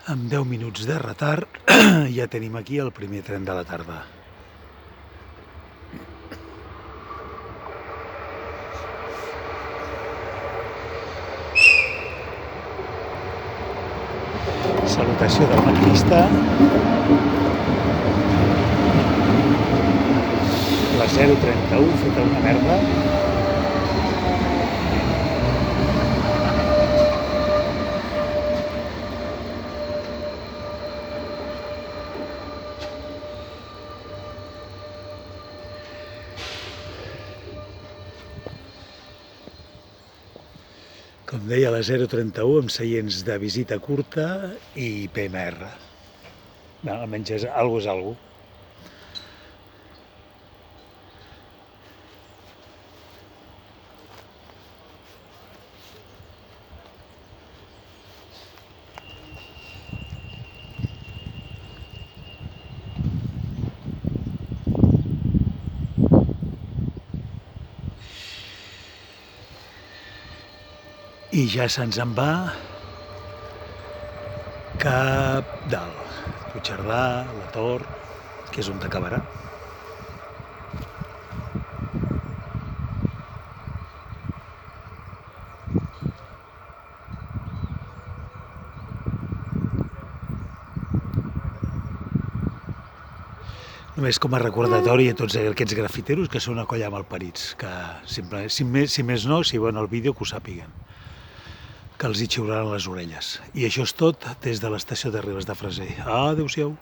Amb 10 minuts de retard ja tenim aquí el primer tren de la tarda. Salutació del maquinista. La 031 feta una merda. Com deia, la 031 amb seients de visita curta i PMR. No, almenys és algo. I ja se'ns en va cap dalt. Puigcerdà, la Tor, que és on t'acabarà. Només com a recordatori a tots aquests grafiteros que són una colla malparits, que si més no, si veuen el vídeo que ho sàpiguen, que els hi xiularan les orelles. I això és tot des de l'estació de Ribes de Freser. Adéu-siau.